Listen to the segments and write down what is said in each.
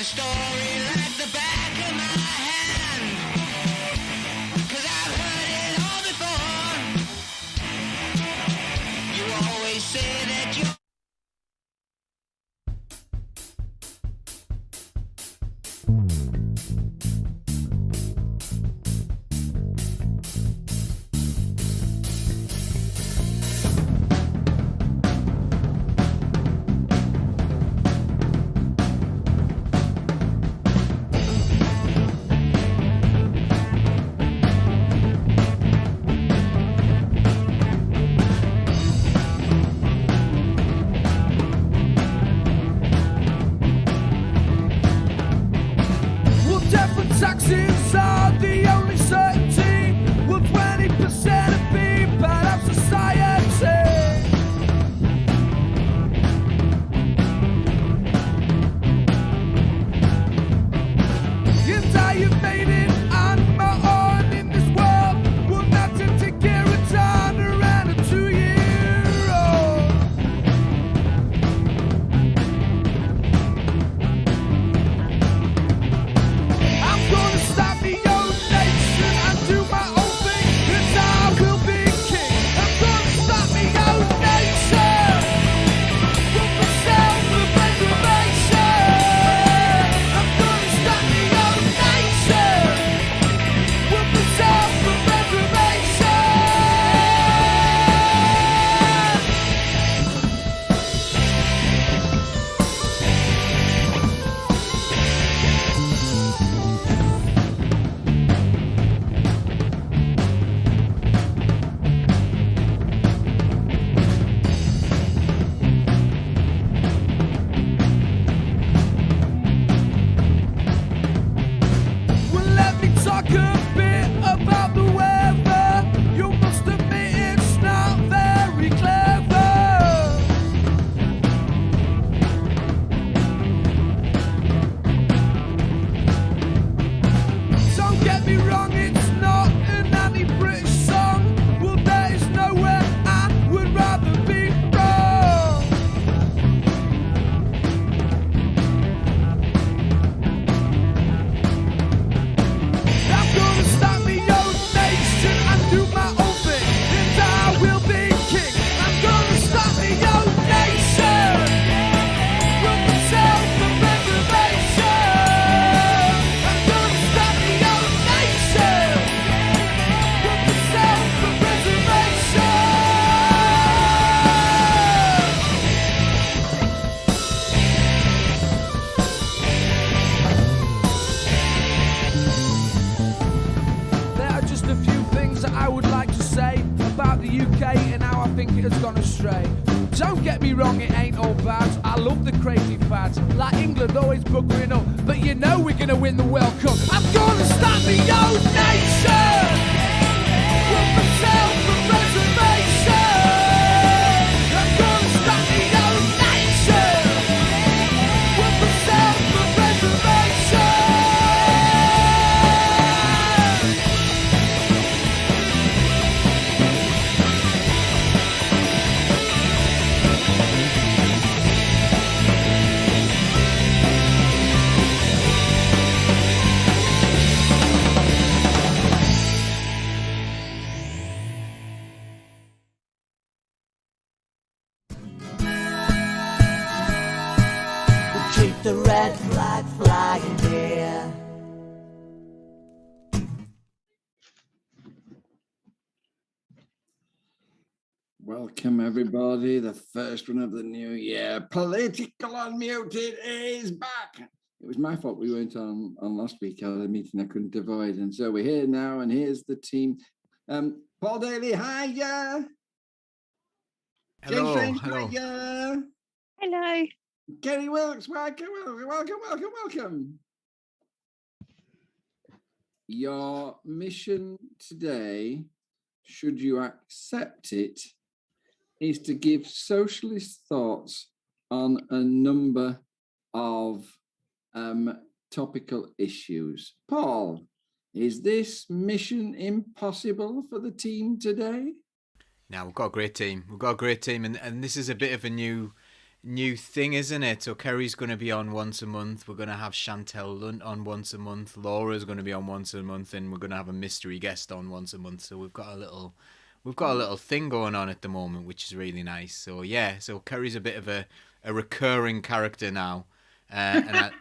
story like the back of my hand. 'Cause I've heard it all before. You always say that you're taxes are the only certainty. Well, 20% of people of society. And I have made it on my own in this world. Well, nothing to get a turn around a 2-year-old. I'm gonna start my own nation and do my own thing, and I will be king. I'm gonna start my own nation with myself for preservation. I'm gonna start my own nation with myself for preservation. Well, let me talk a bit about the weather. You must admit it's not very clever. Don't get me wrong, it's not an anti-British song. Well, there is nowhere I would rather be wrong. I'm gonna start my own nation and do my own thing, and I will be king. I'm gonna start my own nation with myself for preservation. I'm gonna start my own nation with myself for preservation. There are just a few things that I would like to say about the UK and how I think it has gone astray. Don't get me wrong, it ain't all bad. I love the crazy fads, like England always buggering up, but you know we're gonna win the World Cup. I'm gonna start my own nation with myself for preservation. I'm gonna start my own nation with myself for preservation. Keep the red flag flying here. Welcome, everybody. The first one of the new year. Political Unmuted is back. It was my fault we weren't on last week. I had a meeting I couldn't avoid. And so we're here now, and here's the team. Paul Daly, hiya. Hello, James Strange, hello. hiya. Hello. Kerry Wilkes, welcome. Your mission today, should you accept it, is to give socialist thoughts on a number of topical issues. Paul, is this mission impossible for the team today? Now we've got a great team. And this is a bit of a new new thing, isn't it? So Kerry's going to be on once a month. We're going to have Chantel Lunt on once a month. Laura's going to be on once a month, and we're going to have a mystery guest on once a month. So we've got a little thing going on at the moment, which is really nice. So yeah, so Kerry's a bit of a recurring character now, and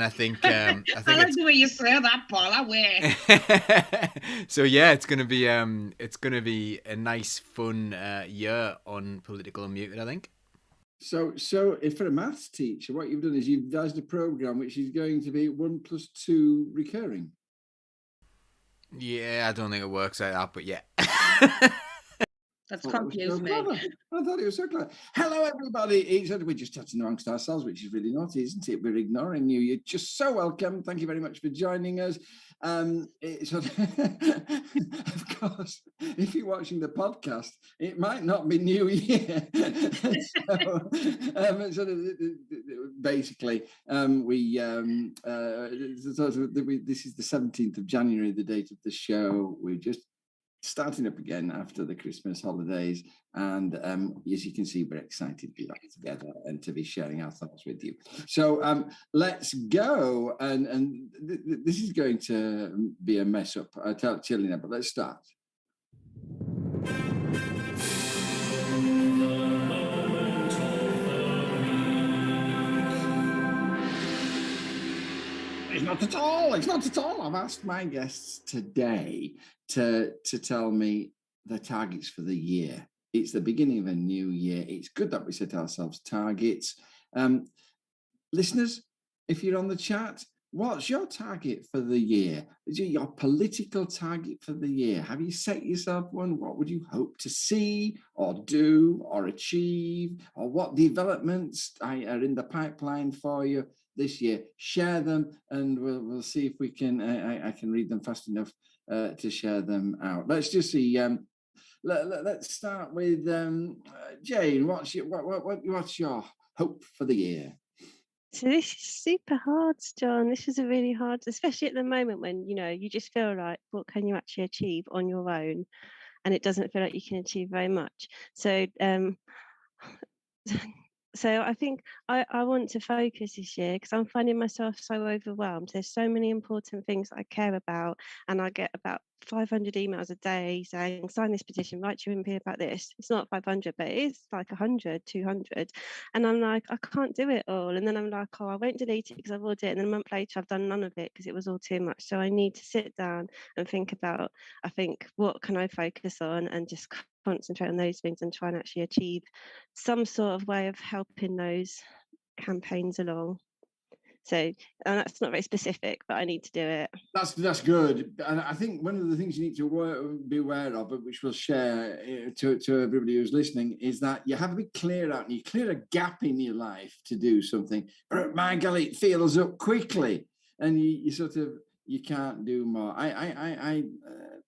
I think I like it's the way you say that, Paul. I will. so yeah, it's gonna be a nice, fun year on Political Unmuted, I think. So if for a maths teacher, what you've done is you've devised a program which is going to be 1 + 2 recurring. Yeah, I don't think it works like that, but yeah. That's I thought that was confused so me. clever. I thought it was so clever. Hello, everybody. We're just chatting amongst ourselves, which is really naughty, isn't it? We're ignoring you. You're just so welcome. Thank you very much for joining us. Of course, if you're watching the podcast, it might not be New Year. Basically, this is the 17th of January, the date of the show. We're just starting up again after the Christmas holidays, and as you can see, we're excited to be back together and to be sharing our thoughts with you. So let's go, and this is going to be a mess up. I'll tell you now, but let's start. It's not at all. It's not at all. I've asked my guests today to tell me the targets for the year. It's the beginning of a new year. It's good that we set ourselves targets. Listeners, if you're on the chat, what's your target for the year? Is it your political target for the year? Have you set yourself one? What would you hope to see or do or achieve? Or what developments are in the pipeline for you this year? Share them, and we'll see if we can. I can read them fast enough to share them out. Let's just see. Let's start with Jane. What's your hope for the year? So this is super hard, John. This is a really hard, especially at the moment when you just feel like, what can you actually achieve on your own, and it doesn't feel like you can achieve very much. So So I think I want to focus this year because I'm finding myself so overwhelmed. There's so many important things I care about, and I get about 500 emails a day saying, sign this petition, write to your MP about this. It's not 500, but it is like 100, 200. And I'm like, I can't do it all. And then I'm like, oh, I won't delete it because I've already did it. And then a month later, I've done none of it because it was all too much. So I need to sit down and think about, I think, what can I focus on and just concentrate on those things and try and actually achieve some sort of way of helping those campaigns along. So, and that's not very specific, but I need to do it. That's good. And I think one of the things you need to be aware of, which we'll share to everybody who's listening, is that you have to be clear out and you clear a gap in your life to do something. But my golly, it fills up quickly and you can't do more. I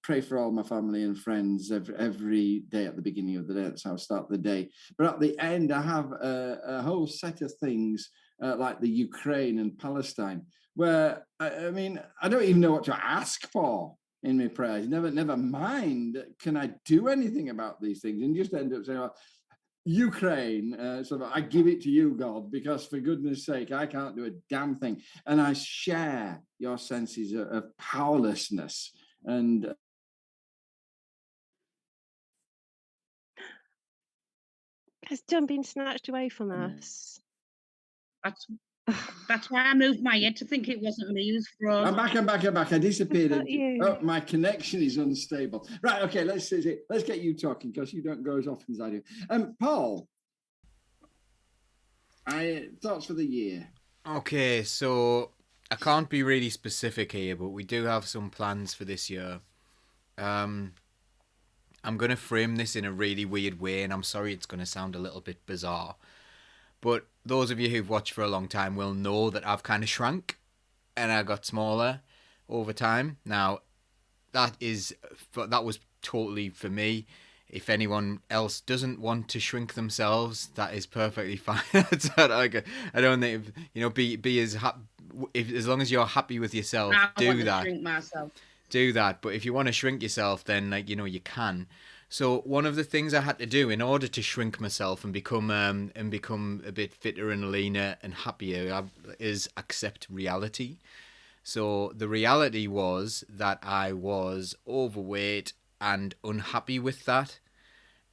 pray for all my family and friends every day at the beginning of the day. That's how I start the day. But at the end, I have a whole set of things like the Ukraine and Palestine, where I mean, I don't even know what to ask for in my prayers. Never mind, can I do anything about these things? And just end up saying, well, Ukraine, sort of, I give it to you, God, because for goodness sake, I can't do a damn thing. And I share your senses of powerlessness and Has John been snatched away from us? That's why I moved my head to think it wasn't me who's froze. I'm back. I disappeared. You. Oh, my connection is unstable. Right, okay, let's get you talking because you don't go as often as I do. Paul, thoughts for the year? Okay, so I can't be really specific here, but we do have some plans for this year. I'm going to frame this in a really weird way, and I'm sorry it's going to sound a little bit bizarre. But those of you who've watched for a long time will know that I've kind of shrunk and I got smaller over time. Now, that was totally for me. If anyone else doesn't want to shrink themselves, that is perfectly fine. I don't think, be as as long as you're happy with yourself, do that. Shrink myself. Do that. But if you want to shrink yourself, then you can. So one of the things I had to do in order to shrink myself and become a bit fitter and leaner and happier is accept reality. So the reality was that I was overweight and unhappy with that,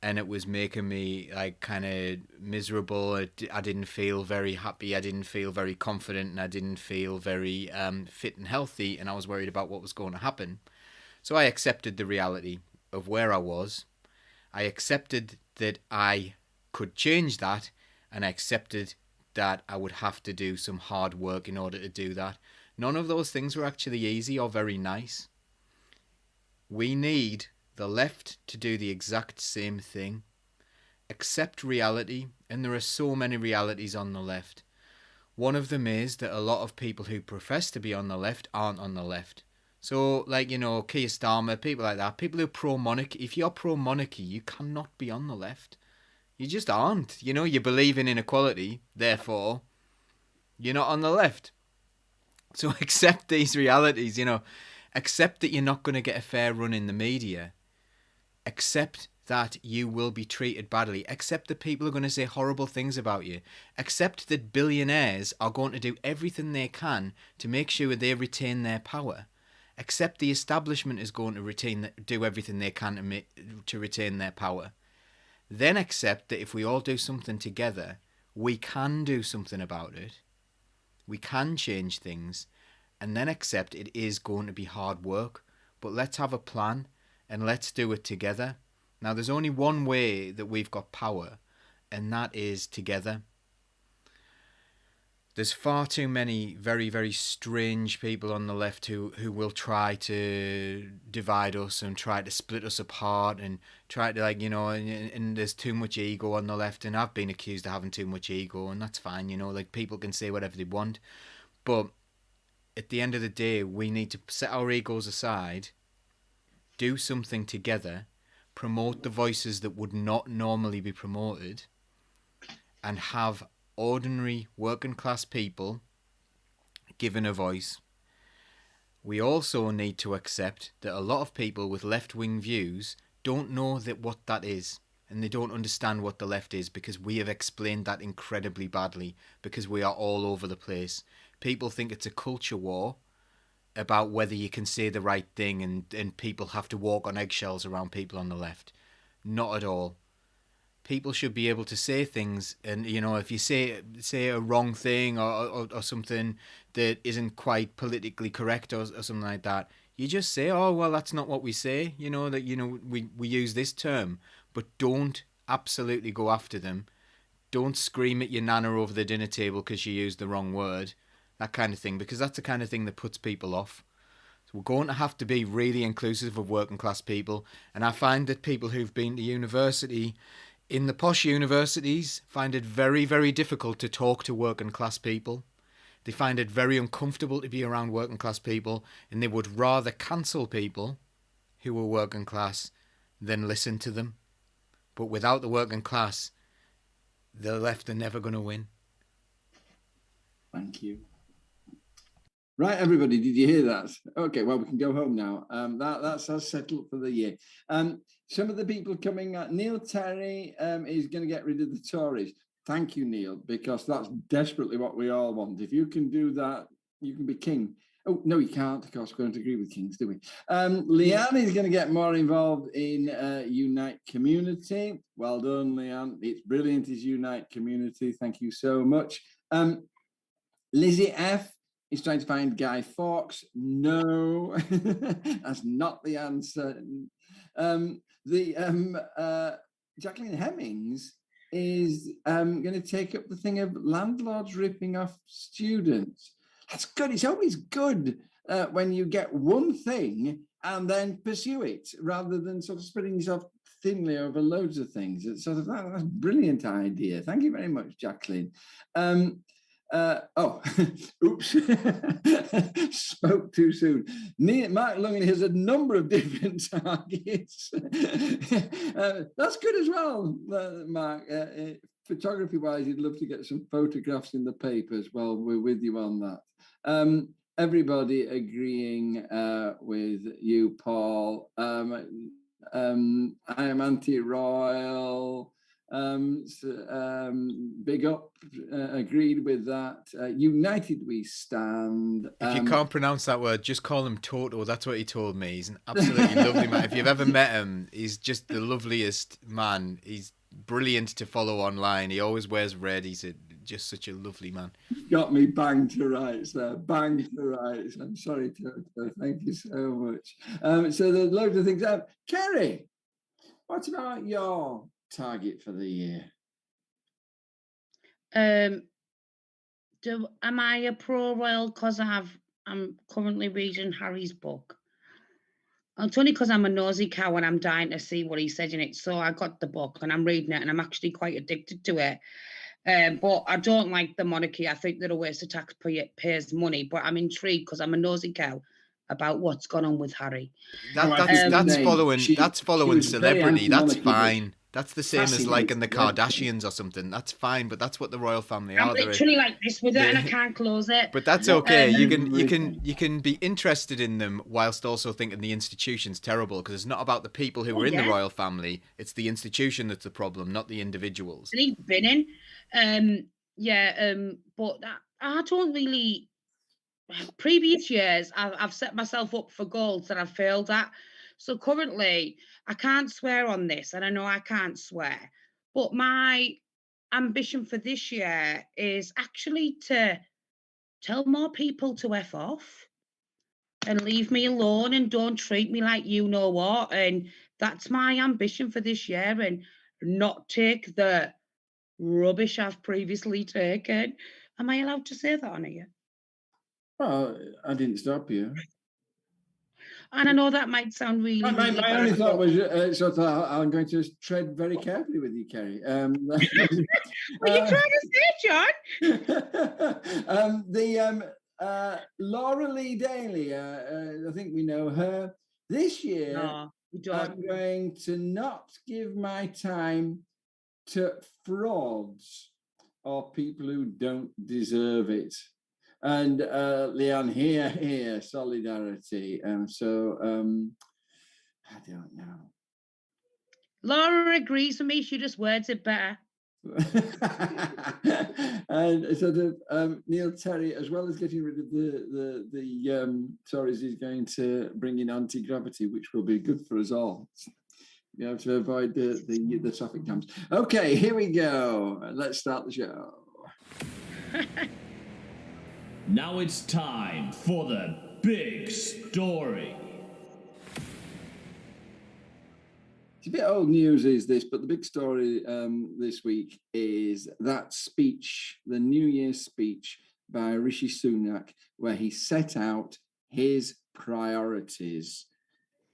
and it was making me like kind of miserable. I didn't feel very happy. I didn't feel very confident, and I didn't feel very fit and healthy. And I was worried about what was going to happen. So I accepted the reality of where I was. I accepted that I could change that, and I accepted that I would have to do some hard work in order to do that. None of those things were actually easy or very nice. We need the left to do the exact same thing. Accept reality, and there are so many realities on the left. One of them is that a lot of people who profess to be on the left aren't on the left. So, like, Keir Starmer, people like that, people who are pro-monarchy, if you're pro-monarchy, you cannot be on the left. You just aren't. You believe in inequality, therefore, you're not on the left. So accept these realities, accept that you're not going to get a fair run in the media. Accept that you will be treated badly. Accept that people are going to say horrible things about you. Accept that billionaires are going to do everything they can to make sure they retain their power. Accept the establishment is going to do everything they can to retain their power. Then accept that if we all do something together, we can do something about it. We can change things. And then accept it is going to be hard work. But let's have a plan and let's do it together. Now, there's only one way that we've got power, and that is together. There's far too many very, very strange people on the left who will try to divide us and try to split us apart and try to, and there's too much ego on the left, and I've been accused of having too much ego, and that's fine, people can say whatever they want. But at the end of the day, we need to set our egos aside, do something together, promote the voices that would not normally be promoted, and have ordinary working class people given a voice. We also need to accept that a lot of people with left-wing views don't know what that is, and they don't understand what the left is, because we have explained that incredibly badly, because we are all over the place. People think it's a culture war about whether you can say the right thing, and people have to walk on eggshells around people on the left. Not at all. People should be able to say things, and if you say a wrong thing or something that isn't quite politically correct or something like that, you just say, oh well, that's not what we say, we use this term. But don't absolutely go after them. Don't scream at your nana over the dinner table because you used the wrong word, that kind of thing, because that's the kind of thing that puts people off. So we're going to have to be really inclusive of working class people, and I find that people who've been to university in the posh universities find it very, very difficult to talk to working class people. They find it very uncomfortable to be around working class people, and they would rather cancel people who are working class than listen to them. But without the working class, the left are never going to win. Thank you. Right, everybody, did you hear that? Okay, well, we can go home now. That's us settled for the year. Some of the people coming out, Neil Terry is going to get rid of the Tories. Thank you, Neil, because that's desperately what we all want. If you can do that, you can be king. Oh, no, you can't. Of course, we don't agree with kings, do we? Leanne is going to get more involved in Unite Community. Well done, Leanne. It's brilliant, is Unite Community. Thank you so much. Lizzie F is trying to find Guy Fawkes. No, that's not the answer. Jacqueline Hemmings is going to take up the thing of landlords ripping off students. That's good. It's always good when you get one thing and then pursue it, rather than sort of spreading yourself thinly over loads of things. It's sort of that's a brilliant idea. Thank you very much, Jacqueline. Oops, spoke too soon. Mark Lungley has a number of different targets. That's good as well, Mark. Photography-wise, you'd love to get some photographs in the papers. Well, we're with you on that. Everybody agreeing with you, Paul. I am anti-royal. Big up, agreed with that. United we stand. If you can't pronounce that word, just call him Toto. That's what he told me. He's an absolutely lovely man. If you've ever met him, he's just the loveliest man. He's brilliant to follow online. He always wears red. He's just such a lovely man. Got me banged to rights there. Banged to rights. I'm sorry, Toto. Thank you so much. So there's loads of things. Kerry, what about your target for the year? Am I a pro royal because I'm currently reading Harry's book? It's only because I'm a nosy cow and I'm dying to see what he said in it. So I got the book and I'm reading it and I'm actually quite addicted to it. But I don't like the monarchy. I think they're a waste of taxpayers' money. But I'm intrigued because I'm a nosy cow about what's gone on with Harry. That's following celebrity. That's fine. That's the same as like in the Kardashians or something. That's fine, but that's what the royal family are. I'm literally like this with it, and I can't close it. But that's okay. You can be interested in them whilst also thinking the institution's terrible, because it's not about the people who are in the royal family. It's the institution that's the problem, not the individuals. And he's been in, but I don't really. Previous years, I've set myself up for goals that I've failed at. So currently, I can't swear on this, and I know I can't swear, but my ambition for this year is actually to tell more people to F off and leave me alone and don't treat me like you know what. And that's my ambition for this year, and not take the rubbish I've previously taken. Am I allowed to say that on here? Well, I didn't stop you. And I know that might sound really. My only thought was I'm going to tread very carefully with you, Kerry. What are you trying to say, John? Laura Lee Daly, I think we know her. This year, No, we don't. I'm going to not give my time to frauds or people who don't deserve it. And Leon, here, solidarity. I don't know. Laura agrees with me. She just words it better. And sort of Neil Terry, as well as getting rid of the Tories, is going to bring in anti-gravity, which will be good for us all. You have to avoid the traffic jams. Okay, here we go. Let's start the show. Now it's time for the big story. It's a bit old news, is this, but the big story this week is that speech, the New Year's speech by Rishi Sunak, where he set out his priorities.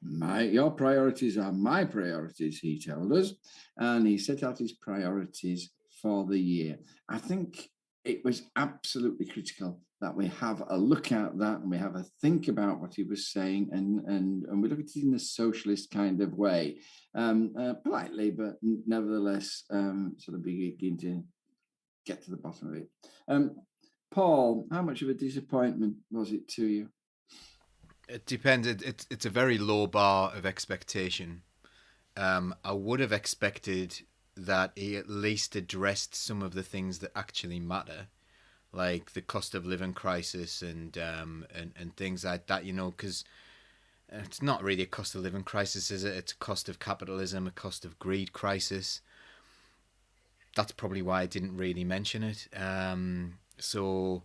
Your priorities are my priorities, he told us, and he set out his priorities for the year. I think it was absolutely critical that we have a look at that and we have a think about what he was saying, and we look at it in a socialist kind of way, politely, but nevertheless sort of begin to get to the bottom of it. Paul, how much of a disappointment was it to you? It depends. It's a very low bar of expectation. I would have expected that he at least addressed some of the things that actually matter, like the cost of living crisis and things like that, because it's not really a cost of living crisis, is it? It's a cost of capitalism, a cost of greed crisis. That's probably why I didn't really mention it. So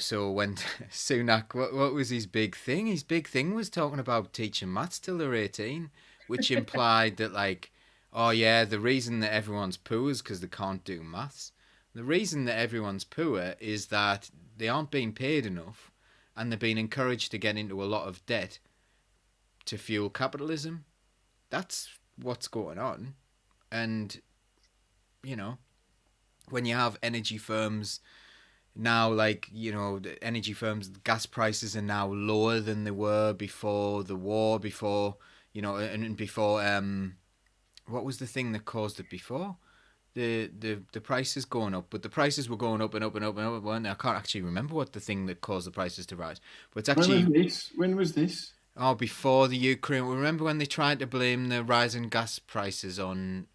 when Sunak, what was his big thing? His big thing was talking about teaching maths till they're 18, which implied that, like, oh yeah, the reason that everyone's poor is because they can't do maths. The reason that everyone's poor is that they aren't being paid enough and they're being encouraged to get into a lot of debt to fuel capitalism. That's what's going on. And, when you have energy firms now, like, the energy firms, gas prices are now lower than they were before the war, before, and before, what was the thing that caused it before? The prices going up, but the prices were going up and up and up and up, weren't they? I can't actually remember what the thing that caused the prices to rise. But it's actually... When was this? Oh, before the Ukraine, remember when they tried to blame the rising gas prices on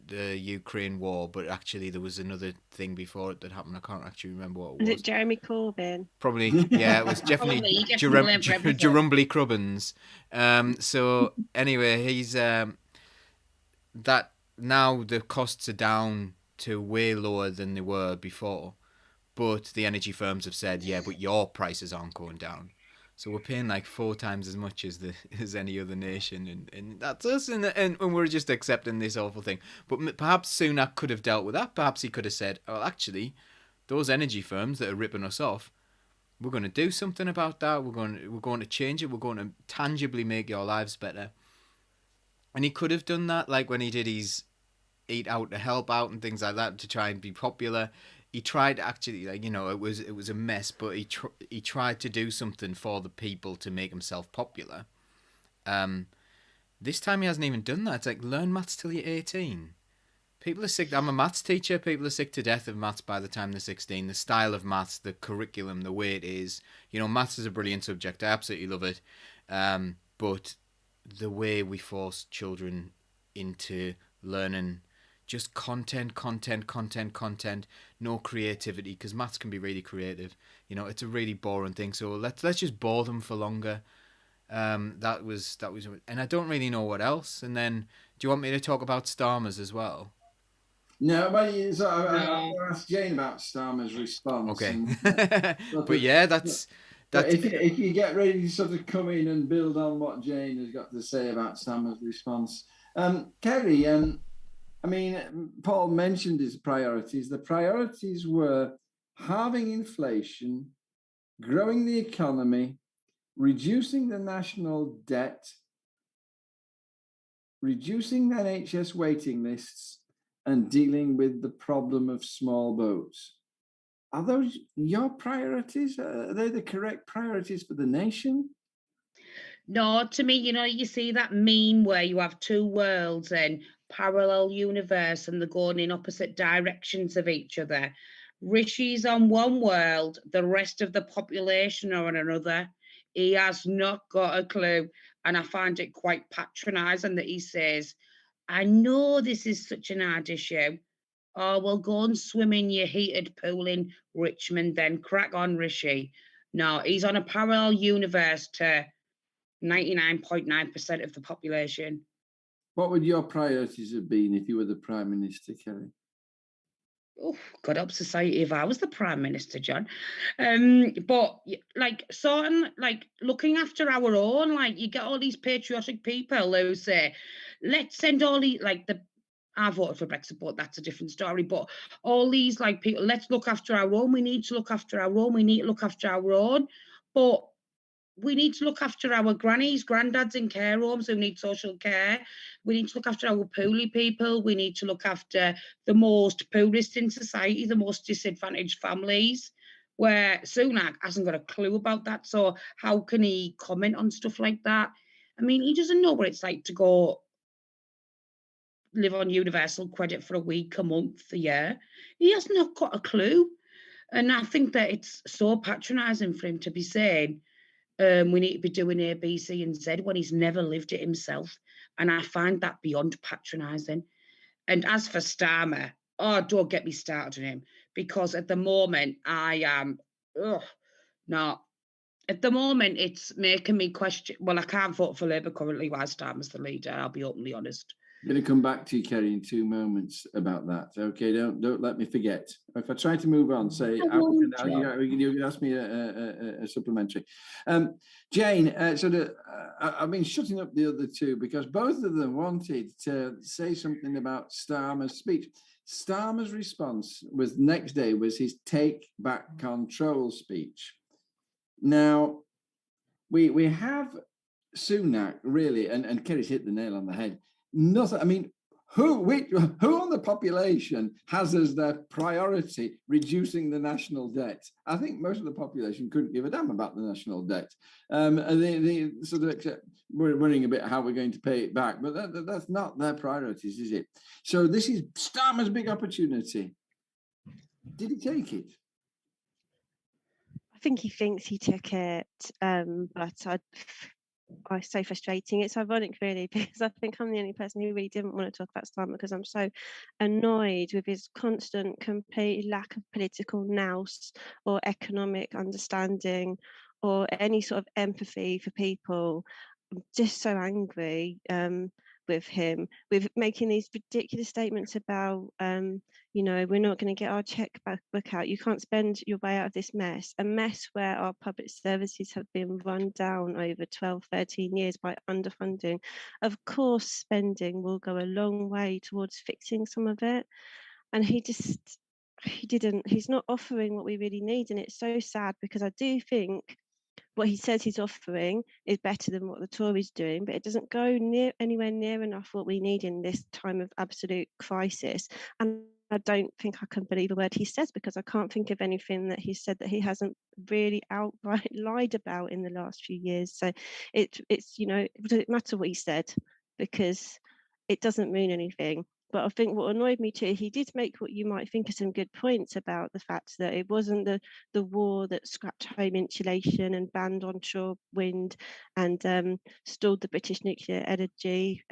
the Ukraine war, but actually there was another thing before it that happened. I can't actually remember what it Was was. it Jeremy Corbyn? Probably, yeah, it was definitely Probably he gets the blame for everything. Jerumbly Crubbins. So anyway, he's that now the costs are down to way lower than they were before, but the energy firms have said, yeah, but your prices aren't going down. So we're paying like 4 times as much as as any other nation, and that's us, and we're just accepting this awful thing. But perhaps Sunak could have dealt with that. Perhaps he could have said, "Oh, actually, those energy firms that are ripping us off, we're going to do something about that. We're going to change it. We're going to tangibly make your lives better." And he could have done that, like when he did his Eat Out to Help Out and things like that to try and be popular. He tried actually, like, it was a mess, but he tried to do something for the people to make himself popular. This time he hasn't even done that. It's like, learn maths till you're 18. People are sick. I'm a maths teacher. People are sick to death of maths by the time they're 16. The style of maths, the curriculum, the way it is. Maths is a brilliant subject. I absolutely love it. But the way we force children into learning just content, no creativity, because maths can be really creative. It's a really boring thing. So let's just bore them for longer. That was, and I don't really know what else. And then, do you want me to talk about Starmer's as well? No, but I'll ask Jane about Starmer's response. Okay, and, but yeah, that's. If you get ready to sort of come in and build on what Jane has got to say about Starmer's response, Kerry, Paul mentioned his priorities. The priorities were halving inflation, growing the economy, reducing the national debt, reducing NHS waiting lists, and dealing with the problem of small boats. Are those your priorities? Are they the correct priorities for the nation? No, to me, you see that meme where you have two worlds in parallel universe and they're going in opposite directions of each other. Rishi's on one world, the rest of the population are on another. He has not got a clue. And I find it quite patronizing that he says, I know this is such an hard issue. Oh, well, go and swim in your heated pool in Richmond, then crack on, Rishi. No, he's on a parallel universe to 99.9% of the population. What would your priorities have been if you were the Prime Minister, Kerry? Oh, God help society if I was the Prime Minister, John. But looking after our own, you get all these patriotic people who say, let's send all these, I voted for Brexit, but that's a different story. But all these people, let's look after our own. We need to look after our own. We need to look after our own. But we need to look after our grannies, granddads in care homes who need social care. We need to look after our poorly people. We need to look after the most poorest in society, the most disadvantaged families, where Sunak hasn't got a clue about that. So how can he comment on stuff like that? He doesn't know what it's like to go live on universal credit for a week, a month, a year. He has not got a clue. And I think that it's so patronising for him to be saying, we need to be doing A, B, C, and Z when he's never lived it himself. And I find that beyond patronising. And as for Starmer, don't get me started on him, because at the moment I am, at the moment it's making me question. Well, I can't vote for Labour currently while Starmer's the leader. I'll be openly honest. I'm going to come back to you, Kerry, in 2 moments about that. Okay, don't let me forget. If I try to move on, say, you ask me a supplementary. Jane, I've been shutting up the other two because both of them wanted to say something about Starmer's speech. Starmer's response was next day was his take back control speech. Now, we have Sunak really, and Kerry's hit the nail on the head. Nothing. Who on the population has as their priority reducing the national debt? I think most of the population couldn't give a damn about the national debt. And they sort of accept worrying a bit how we're going to pay it back, but that's not their priorities, is it? So this is Starmer's big opportunity. Did he take it? I think he thinks he took it, but I say frustrating. It's ironic, really, because I think I'm the only person who really didn't want to talk about Starmer because I'm so annoyed with his constant, complete lack of political nous or economic understanding or any sort of empathy for people. I'm just so angry with him, with making these ridiculous statements about, we're not going to get our checkbook out. You can't spend your way out of this mess, a mess where our public services have been run down over 12, 13 years by underfunding. Of course, spending will go a long way towards fixing some of it. And he's not offering what we really need. And it's so sad because I do think what he says he's offering is better than what the Tories doing, but it doesn't go anywhere near enough what we need in this time of absolute crisis. And I don't think I can believe a word he says because I can't think of anything that he said that he hasn't really outright lied about in the last few years. So it doesn't matter what he said because it doesn't mean anything. But I think what annoyed me too, he did make what you might think are some good points about the fact that it wasn't the war that scrapped home insulation and banned onshore wind and stalled the British nuclear energy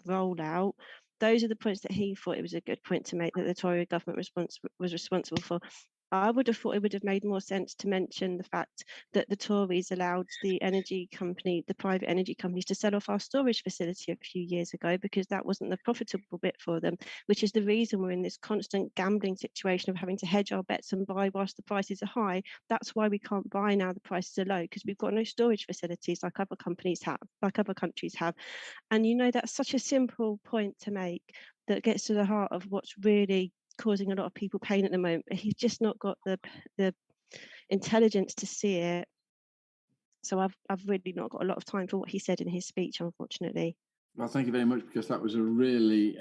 rollout. Those are the points that he thought it was a good point to make that the Tory government was responsible for. I would have thought it would have made more sense to mention the fact that the Tories allowed the private energy companies to sell off our storage facility a few years ago because that wasn't the profitable bit for them, which is the reason we're in this constant gambling situation of having to hedge our bets and buy whilst the prices are high. That's why we can't buy now the prices are low, because we've got no storage facilities like other countries have. And that's such a simple point to make that gets to the heart of what's really causing a lot of people pain at the moment. He's just not got the intelligence to see it. So I've really not got a lot of time for what he said in his speech, unfortunately. Well, thank you very much, because that was a really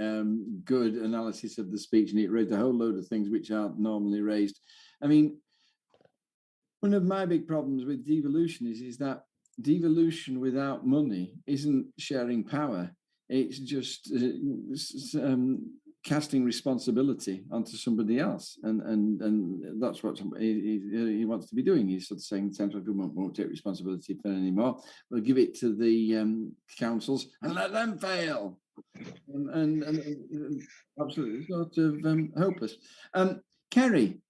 good analysis of the speech, and it raised a whole load of things which aren't normally raised. I mean, one of my big problems with devolution is that devolution without money isn't sharing power. It's just casting responsibility onto somebody else, and that's what he wants to be doing. He's sort of saying the central government won't take responsibility for it anymore. We'll give it to the councils and let them fail. And absolutely sort of hopeless. Kerry,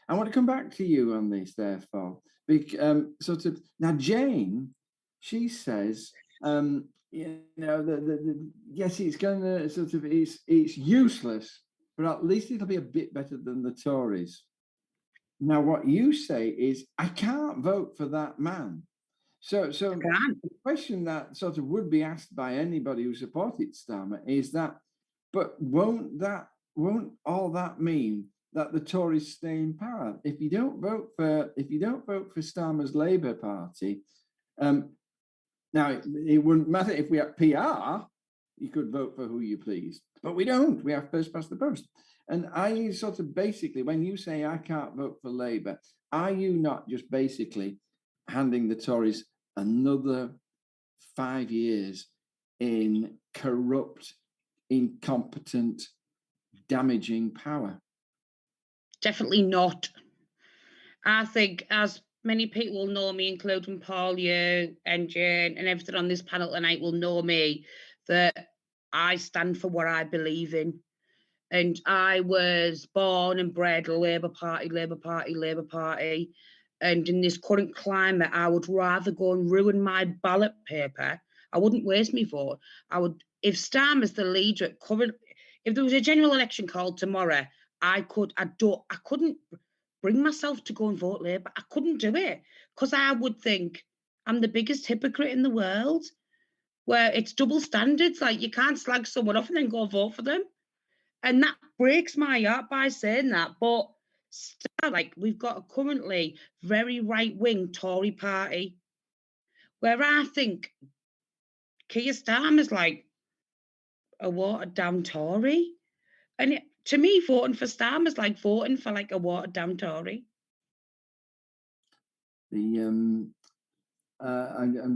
I want to come back to you on this, therefore. Sort of now, Jane, she says, yes, it's going to sort of it's useless, but at least it'll be a bit better than the Tories. Now, what you say is, I can't vote for that man. So the question that sort of would be asked by anybody who supported Starmer is that, but won't all that mean that the Tories stay in power? If you don't vote for Starmer's Labour Party, now it wouldn't matter if we had PR, you could vote for who you please, but we don't. We have first past the post. And are you sort of basically, when you say I can't vote for Labour, are you not just basically handing the Tories another 5 years in corrupt, incompetent, damaging power? Definitely not. I think, as many people know me, including Paul, you and Jane and everything on this panel tonight will know me, that I stand for what I believe in. And I was born and bred Labour Party, Labour Party, Labour Party. And in this current climate, I would rather go and ruin my ballot paper. I wouldn't waste my vote. If Starmer's the leader at current, if there was a general election called tomorrow, I couldn't bring myself to go and vote Labour. I couldn't do it because I would think I'm the biggest hypocrite in the world, where it's double standards. Like, you can't slag someone off and then go vote for them. And that breaks my heart by saying that. But we've got a currently very right-wing Tory party, where I think Keir Starmer's like a watered-down Tory. And to me, voting for Starmer's like voting for like a watered-down Tory. I'm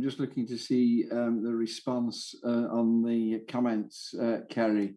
just looking to see the response on the comments, Kerry.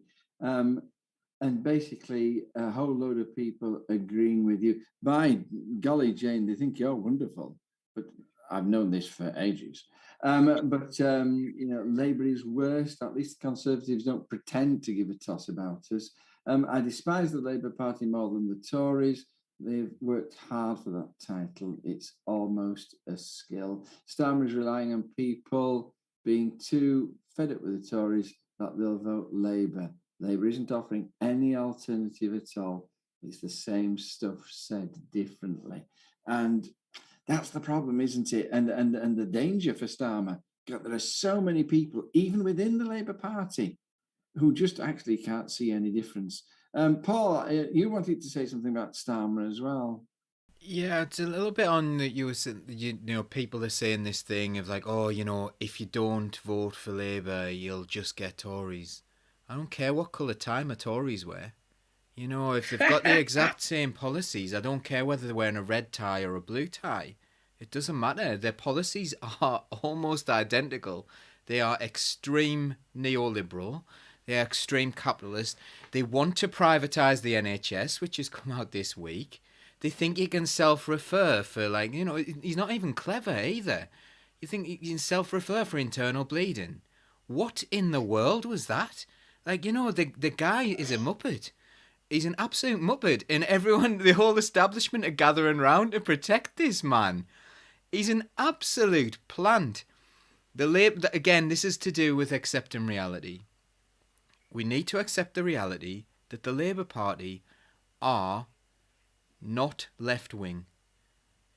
And basically, a whole load of people agreeing with you. By golly, Jane, they think you're wonderful. But I've known this for ages. But Labour is worst. At least the Conservatives don't pretend to give a toss about us. I despise the Labour Party more than the Tories. They've worked hard for that title. It's almost a skill. Starmer is relying on people being too fed up with the Tories that they'll vote Labour. Labour isn't offering any alternative at all. It's the same stuff said differently. And that's the problem, isn't it? And the danger for Starmer. God, there are so many people, even within the Labour Party, who just actually can't see any difference. Paul, you wanted to say something about Starmer as well. Yeah, it's a little bit on that. People are saying this thing of like, oh, if you don't vote for Labour, you'll just get Tories. I don't care what colour tie my Tories wear. If they've got the exact same policies, I don't care whether they're wearing a red tie or a blue tie. It doesn't matter. Their policies are almost identical. They are extreme neoliberal. They are extreme capitalist. They want to privatise the NHS, which has come out this week. They think he can self-refer for he's not even clever either. You think he can self-refer for internal bleeding. What in the world was that? The guy is a muppet. He's an absolute muppet, and everyone, the whole establishment are gathering round to protect this man. He's an absolute plant. Again, this is to do with accepting reality. We need to accept the reality that the Labour Party are not left-wing.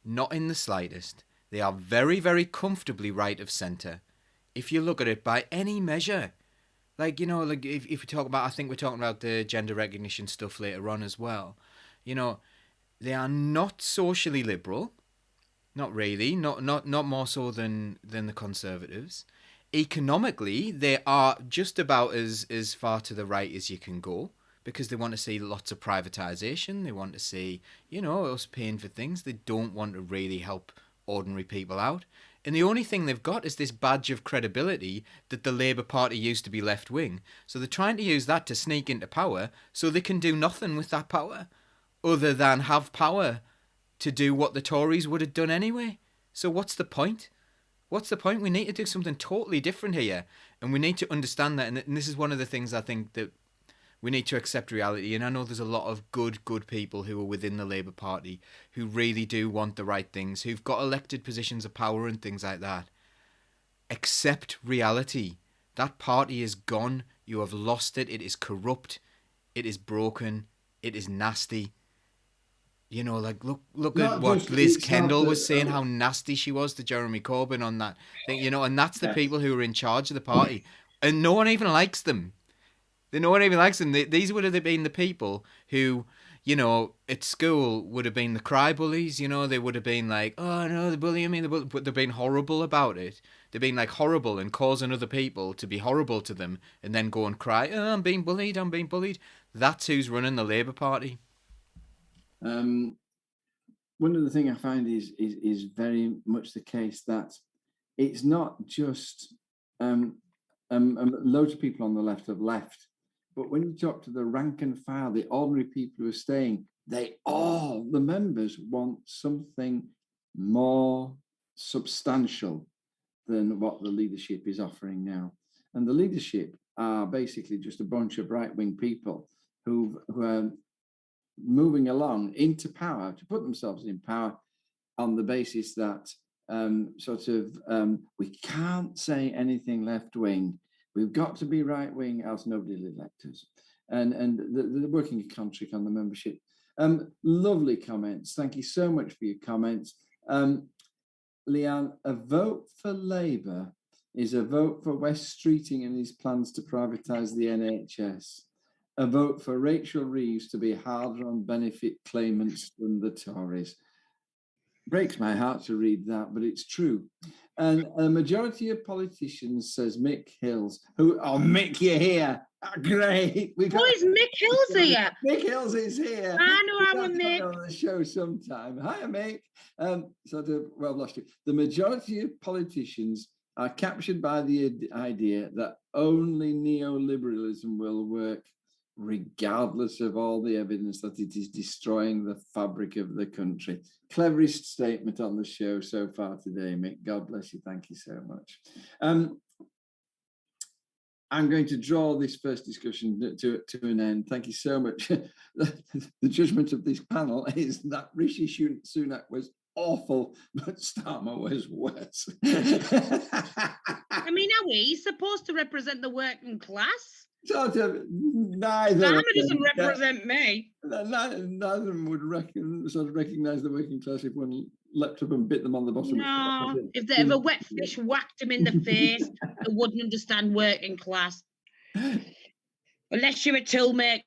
Not in the slightest. They are very, very comfortably right of centre. If you look at it by any measure. If we talk about, I think we're talking about the gender recognition stuff later on as well. They are not socially liberal. Not really. Not more so than the Conservatives. Economically, they are just about as far to the right as you can go, because they want to see lots of privatisation. They want to see, us paying for things. They don't want to really help ordinary people out. And the only thing they've got is this badge of credibility that the Labour Party used to be left-wing. So they're trying to use that to sneak into power so they can do nothing with that power other than have power to do what the Tories would have done anyway. So what's the point? What's the point? We need to do something totally different here. And we need to understand that. And this is one of the things I think that we need to accept reality. And I know there's a lot of good people who are within the Labour Party who really do want the right things, who've got elected positions of power and things like that. Accept reality. That party is gone. You have lost it. It is corrupt. It is broken. It is nasty. Look at what Liz Kendall was saying, how nasty she was to Jeremy Corbyn on that thing, and that's the people who are in charge of the party. And no one even likes them. No one even likes them. These would have been the people who, at school would have been the cry bullies. They would have been like, oh no, they're bullying me. But they've been horrible about it. They've been horrible and causing other people to be horrible to them and then go and cry, oh, I'm being bullied. That's who's running the Labour Party. One of the things I find is very much the case that it's not just loads of people on the left have left. But when you talk to the rank and file, the ordinary people who are staying, the members want something more substantial than what the leadership is offering now. And the leadership are basically just a bunch of right-wing people who are moving along into power to put themselves in power on the basis that we can't say anything left-wing. We've got to be right-wing, else nobody will elect us. And they're working a contract on the membership. Lovely comments. Thank you so much for your comments. Leanne, a vote for Labour is a vote for Wes Streeting and his plans to privatise the NHS. A vote for Rachel Reeves to be harder on benefit claimants than the Tories. Breaks my heart to read that, but it's true. And a majority of politicians, says Mick Hills, Mick, you're here. Oh, great. Is Mick Hills here? Mick Hills is here. I know our Mick. On the show sometime. Hi, Mick. Lost you. The majority of politicians are captured by the idea that only neoliberalism will work. regardless of all the evidence that it is destroying the fabric of the country. Cleverest statement on the show so far today, Mick. God bless you. Thank you so much. I'm going to draw this first discussion to an end. Thank you so much. The judgment of this panel is that Rishi Sunak was awful, but Starmer was worse. I mean, are we supposed to represent the working class? Sort of, neither. Starmer doesn't represent me. Neither of them would recognise the working class if one leapt up and bit them on the bottom. No, if a wet fish whacked him in the face, they wouldn't understand working class. Unless you're a toolmaker.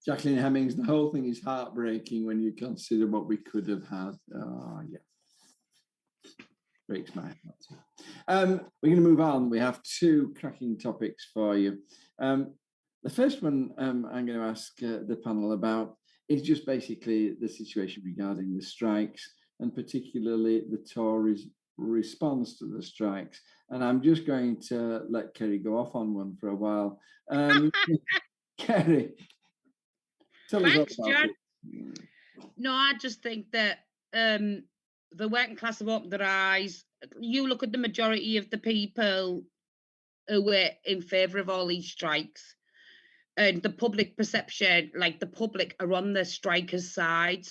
Jacqueline Hemmings, the whole thing is heartbreaking when you consider what we could have had. Oh, yeah. Breaks my heart. We're going to move on. We have two cracking topics for you. The first one I'm going to ask the panel about is just basically the situation regarding the strikes, and particularly the Tories' response to the strikes. And I'm just going to let Kerry go off on one for a while. Kerry, tell us all about it. No, I just think that the working class have opened their eyes. You look at the majority of the people who were in favour of all these strikes, and the public perception, like the public are on the strikers' side.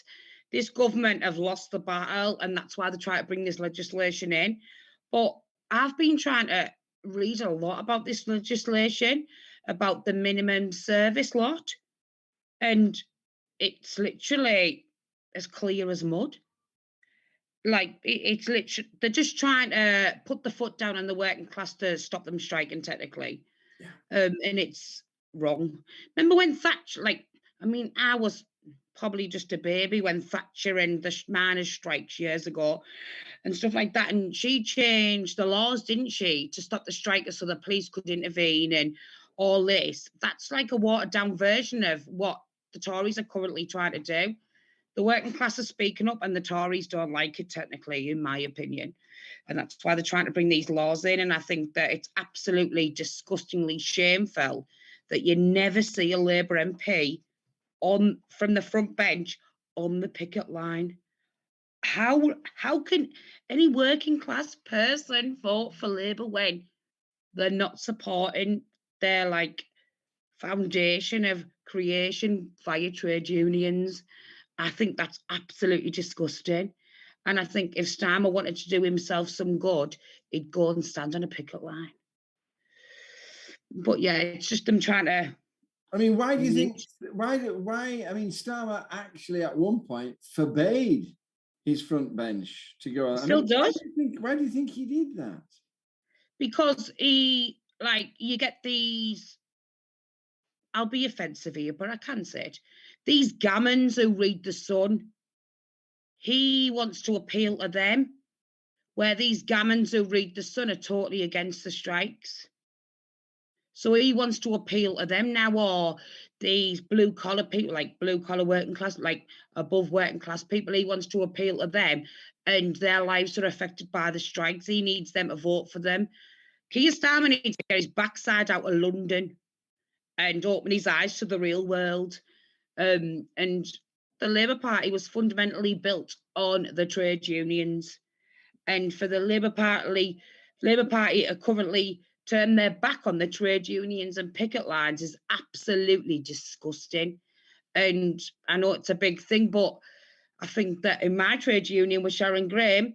This government have lost the battle, and that's why they try to bring this legislation in. But I've been trying to read a lot about this legislation, about the minimum service lot, and it's literally as clear as mud. Like, it's literally, they're just trying to put the foot down on the working class to stop them striking, technically. Yeah. And it's wrong. Remember when Thatcher, I was probably just a baby when Thatcher and the miners' strikes years ago and stuff like that. And she changed the laws, didn't she, to stop the strikers so the police could intervene and all this. That's like a watered down version of what the Tories are currently trying to do. The working class are speaking up and the Tories don't like it, technically, in my opinion. And that's why they're trying to bring these laws in. And I think that it's absolutely disgustingly shameful that you never see a Labour MP from the front bench on the picket line. How can any working class person vote for Labour when they're not supporting their foundation of creation via trade unions? I think that's absolutely disgusting. And I think if Starmer wanted to do himself some good, he'd go and stand on a picket line. But yeah, it's just them trying to. I mean, why do you think? Why? I mean, Starmer actually at one point forbade his front bench to go on. Still does. Why do you think he did that? Because you get these. I'll be offensive here, but I can say it. These gammons who read The Sun, he wants to appeal to them, where these gammons who read The Sun are totally against the strikes. So he wants to appeal to them now, or these blue-collar people, like blue-collar working class, like above working class people, he wants to appeal to them, and their lives are affected by the strikes. He needs them to vote for them. Keir Starmer needs to get his backside out of London and open his eyes to the real world. And the Labour Party was fundamentally built on the trade unions. And for the Labour Party to currently turn their back on the trade unions and picket lines is absolutely disgusting. And I know it's a big thing, but I think that in my trade union with Sharon Graham,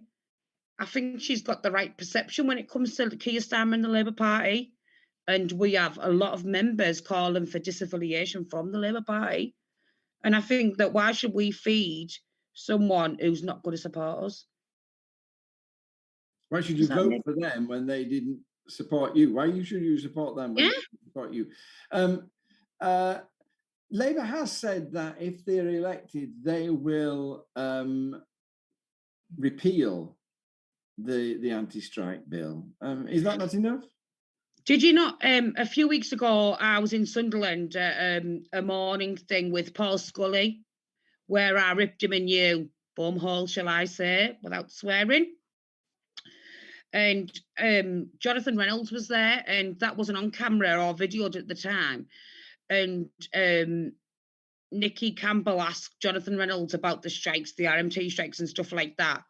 I think she's got the right perception when it comes to Keir Starmer and the Labour Party. And we have a lot of members calling for disaffiliation from the Labour Party. And I think that why should we feed someone who's not going to support us? Why should you vote for them when they didn't support you? Why should you support them when they didn't support you? Labour has said that if they're elected, they will repeal the anti-strike bill. Is that not enough? Did you not? A few weeks ago, I was in Sunderland at a morning thing with Paul Scully, where I ripped him a new bumhole, shall I say, without swearing. And Jonathan Reynolds was there, and that wasn't on camera or videoed at the time. And Nikki Campbell asked Jonathan Reynolds about the strikes, the RMT strikes and stuff like that.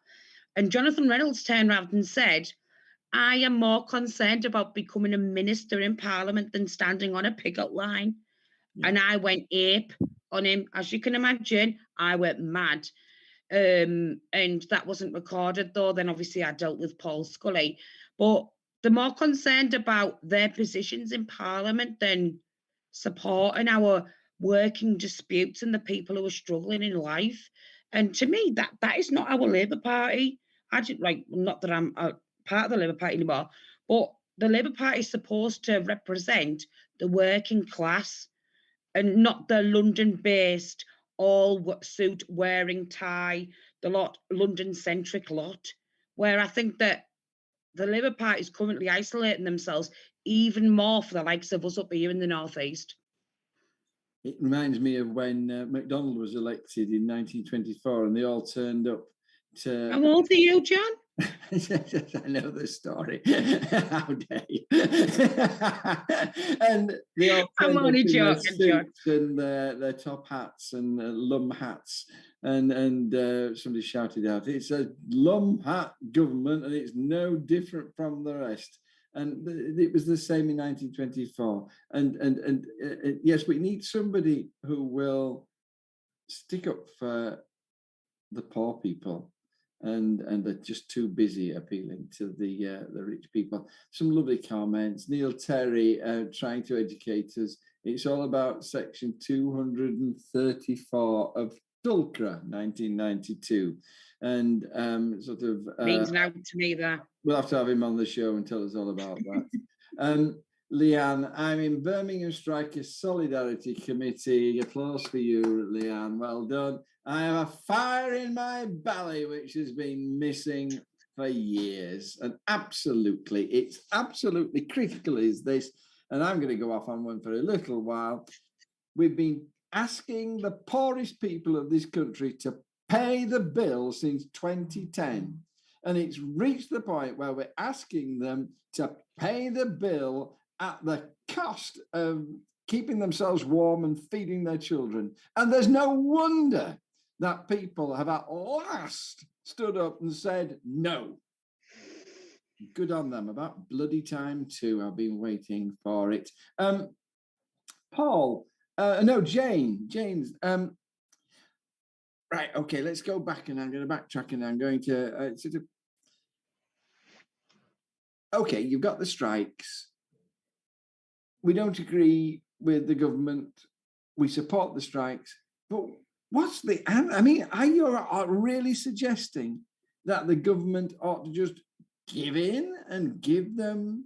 And Jonathan Reynolds turned around and said, I am more concerned about becoming a minister in Parliament than standing on a picket line. Yeah. And I went ape on him. As you can imagine, I went mad. And that wasn't recorded, though. Then obviously I dealt with Paul Scully. But they're more concerned about their positions in Parliament than supporting our working disputes and the people who are struggling in life. And to me, that is not our Labour Party. I didn't like, not that I'm a part of the Labour Party anymore, but the Labour Party is supposed to represent the working class and not the London-based, all suit wearing tie, the lot London-centric lot. Where I think that the Labour Party is currently isolating themselves even more for the likes of us up here in the northeast. It reminds me of when MacDonald was elected in 1924 and they all turned up to... How old are you, John? I know the story. How dare you? And they all I'm turned up only in their joking, John. suits and their top hats and lum hats. And somebody shouted out, it's a lum hat government and it's no different from the rest. And it was the same in 1924. And yes, we need somebody who will stick up for the poor people, and they're just too busy appealing to the rich people. Some lovely comments. Neil Terry trying to educate us. It's all about section 234 of Dulcra 1992. And sort of... means now to me that. We'll have to have him on the show and tell us all about that. Leanne, I'm in Birmingham Strikers Solidarity Committee. Applause for you, Leanne. Well done. I have a fire in my belly, which has been missing for years. And absolutely, it's absolutely critical is this. And I'm going to go off on one for a little while. We've been asking the poorest people of this country to pay the bill since 2010. And it's reached the point where we're asking them to pay the bill at the cost of keeping themselves warm and feeding their children. And there's no wonder that people have at last stood up and said no. Good on them. About bloody time too. I've been waiting for it. James. Right, okay, let's go back and I'm going to backtrack and I'm going to sort of... Okay, you've got the strikes. We don't agree with the government. We support the strikes. But what's the... I mean, are you really suggesting that the government ought to just give in and give them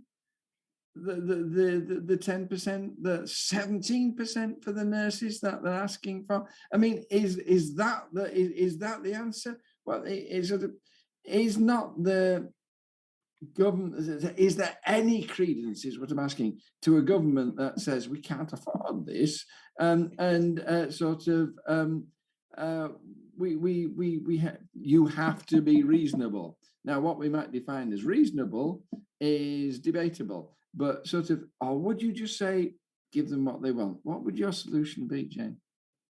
the 10%, the 17% for the nurses that they're asking for? I mean, is that the answer? Well, is not the government, is there any credence, is what I'm asking, to a government that says we can't afford this, you have to be reasonable. Now, what we might define as reasonable is debatable, but sort of, or would you just say, give them what they want? What would your solution be, Jane?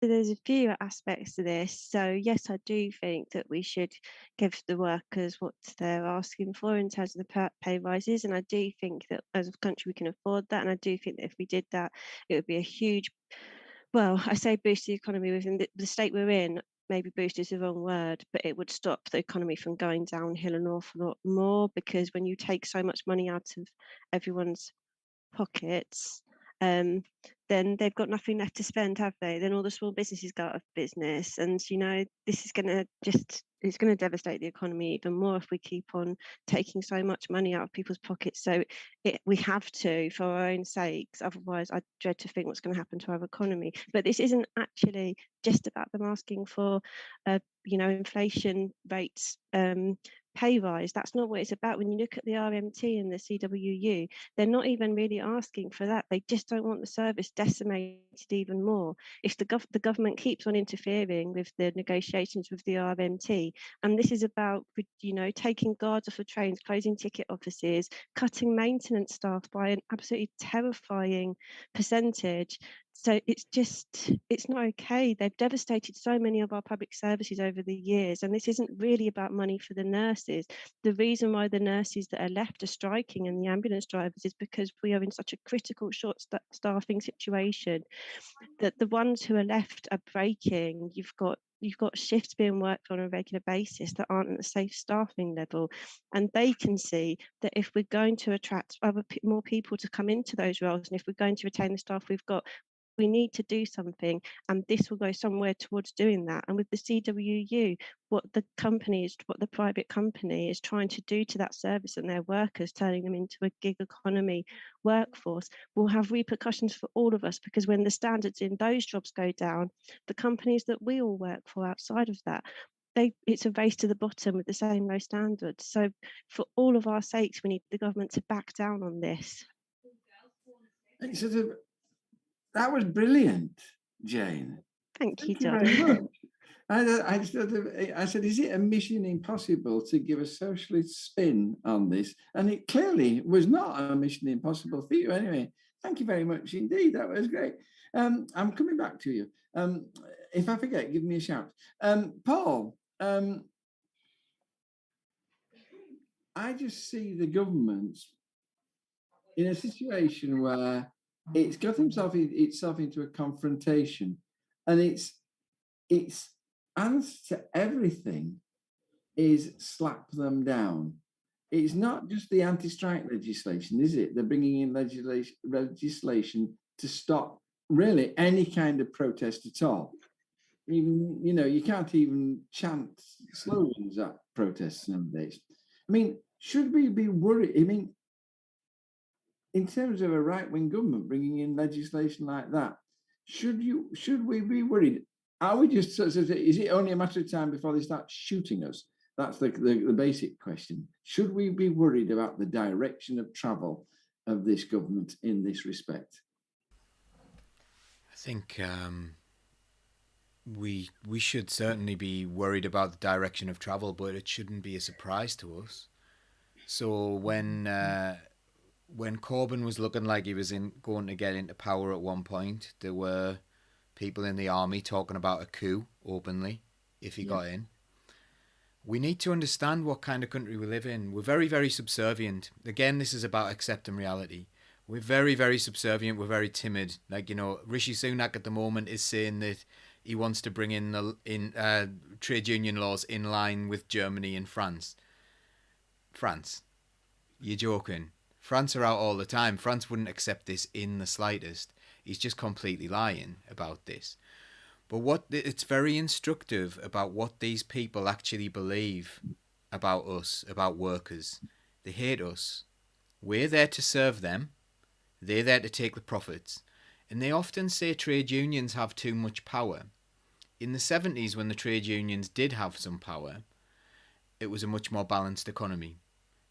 So there's a few aspects to this. So yes, I do think that we should give the workers what they're asking for in terms of the pay rises. And I do think that as a country, we can afford that. And I do think that if we did that, it would be a huge, well, I say boost the economy within the state we're in. Maybe boost is the wrong word, but it would stop the economy from going downhill an awful lot more, because when you take so much money out of everyone's pockets, then they've got nothing left to spend, have they? Then all the small businesses go out of business, and this is it's going to devastate the economy even more if we keep on taking so much money out of people's pockets. So we have to, for our own sakes, otherwise I dread to think what's going to happen to our economy. But this isn't actually just about them asking for inflation rates pay rise. That's not what it's about. When you look at the RMT and the CWU, they're not even really asking for that. They just don't want the service decimated even more. If the government keeps on interfering with the negotiations with the RMT, and this is about, you know, taking guards off of trains, closing ticket offices, cutting maintenance staff by an absolutely terrifying percentage. So it's not okay. They've devastated so many of our public services over the years, and this isn't really about money for the nurses. The reason why the nurses that are left are striking and the ambulance drivers is because we are in such a critical staffing situation that the ones who are left are breaking. You've got shifts being worked on a regular basis that aren't at the safe staffing level, and they can see that if we're going to attract more people to come into those roles, and if we're going to retain the staff we've got, we need to do something, and this will go somewhere towards doing that. And with the CWU, what the private company is trying to do to that service and their workers, turning them into a gig economy workforce, will have repercussions for all of us, because when the standards in those jobs go down, the companies that we all work for outside of that, it's a race to the bottom with the same low standards. So for all of our sakes, we need the government to back down on this. It's sort of, that was brilliant, Jane. Thank you, Thank you very John. much. I said, is it a mission impossible to give a socialist spin on this? And it clearly was not a mission impossible for you anyway. Thank you very much indeed. That was great. I'm coming back to you. If I forget, give me a shout. Paul, I just see the government in a situation where it's got itself into a confrontation, and its answer to everything is slap them down. It's not just the anti-strike legislation, is it? They're bringing in legislation to stop really any kind of protest at all. Even, you know, you can't even chant slogans at protests nowadays. I mean, should we be worried? I mean, in terms of a right-wing government bringing in legislation like that, should we be worried? Are we just, is it only a matter of time before they start shooting us? That's the basic question. Should we be worried about the direction of travel of this government in this respect? I think we should certainly be worried about the direction of travel, but it shouldn't be a surprise to us. So when Corbyn was looking like he was going to get into power at one point, there were people in the army talking about a coup openly if he got in. We need to understand what kind of country we live in. We're very, very subservient. Again, this is about accepting reality. We're very, very subservient. We're very timid. Like, you know, Rishi Sunak at the moment is saying that he wants to bring in the trade union laws in line with Germany and France. France? You're joking. France are out all the time. France wouldn't accept this in the slightest. He's just completely lying about this. But it's very instructive about what these people actually believe about us, about workers. They hate us. We're there to serve them. They're there to take the profits. And they often say trade unions have too much power. In the 70s, when the trade unions did have some power, it was a much more balanced economy.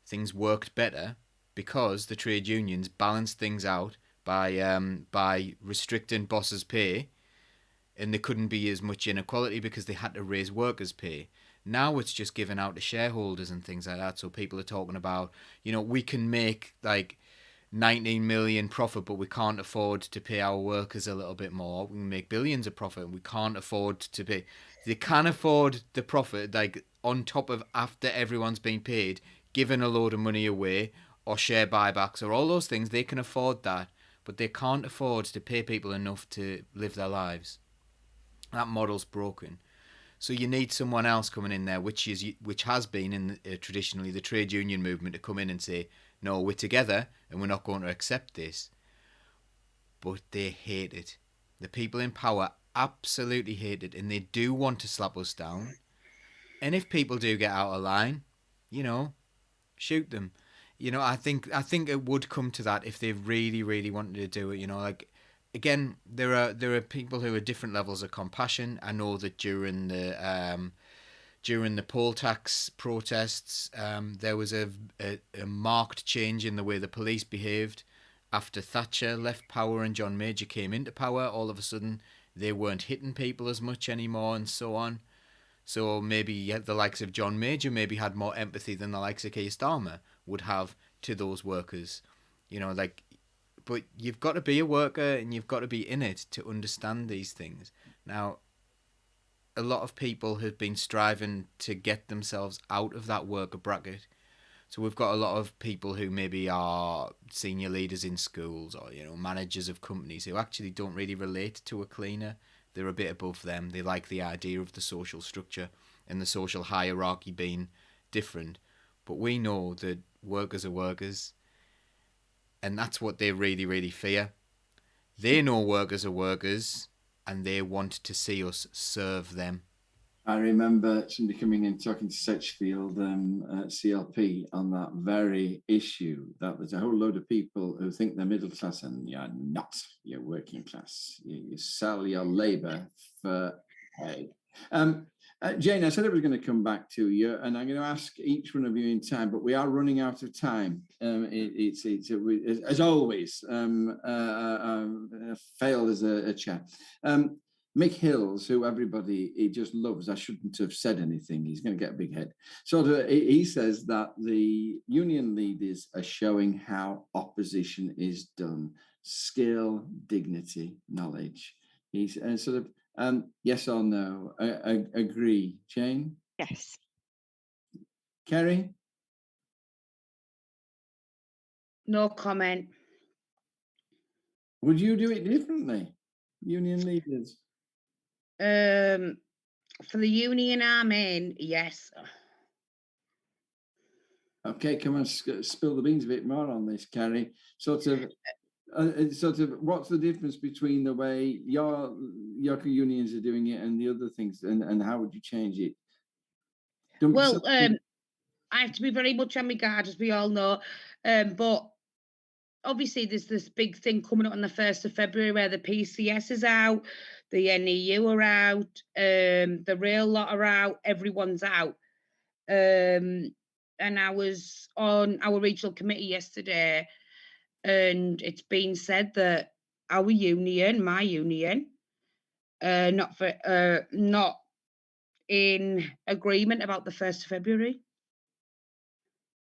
Things worked better because the trade unions balanced things out by restricting bosses' pay, and there couldn't be as much inequality because they had to raise workers' pay. Now it's just given out to shareholders and things like that. So people are talking about, you know, we can make like 19 million profit, but we can't afford to pay our workers a little bit more. We can make billions of profit, and we can't afford to pay. They can afford the profit, like on top of after everyone's been paid, giving a load of money away, or share buybacks, or all those things. They can afford that, but they can't afford to pay people enough to live their lives. That model's broken. So you need someone else coming in there, which has been in traditionally the trade union movement, to come in and say, no, we're together and we're not going to accept this. But they hate it. The people in power absolutely hate it, and they do want to slap us down. And if people do get out of line, you know, shoot them. You know, I think it would come to that if they really, really wanted to do it. You know, like, again, there are people who are different levels of compassion. I know that during during the poll tax protests, there was a marked change in the way the police behaved. After Thatcher left power and John Major came into power, all of a sudden they weren't hitting people as much anymore and so on. So maybe the likes of John Major maybe had more empathy than the likes of Keir Starmer would have to those workers. You know, like, but you've got to be a worker and you've got to be in it to understand these things. Now, a lot of people have been striving to get themselves out of that worker bracket. So we've got a lot of people who maybe are senior leaders in schools or, you know, managers of companies who actually don't really relate to a cleaner. They're a bit above them. They like the idea of the social structure and the social hierarchy being different. But we know that workers are workers, and that's what they really, really fear. They know workers are workers, and they want to see us serve them. I remember somebody coming in talking to Setchfield at CLP on that very issue, that there's a whole load of people who think they're middle class and you're not. You're working class. You sell your labour for pay. Jane, I said I was going to come back to you, and I'm going to ask each one of you in time, but we are running out of time. It's as always, failed as a chat. Mick Hills, who everybody he just loves, I shouldn't have said anything. He's going to get a big head. So he says that the union leaders are showing how opposition is done: skill, dignity, knowledge. He's sort of yes or no. I agree, Jane. Yes. Kerry. No comment. Would you do it differently, union leaders? For the union I'm in, yes. Okay, come on, spill the beans a bit more on this, Kerry. Sort of, what's the difference between the way your unions are doing it and the other things, and how would you change it? I have to be very much on my guard, as we all know. But obviously, there's this big thing coming up on the 1st of February where the PCS is out, the NEU are out, the rail lot are out, everyone's out. And I was on our regional committee yesterday, and it's been said that our union, my union, not in agreement about the 1st of February.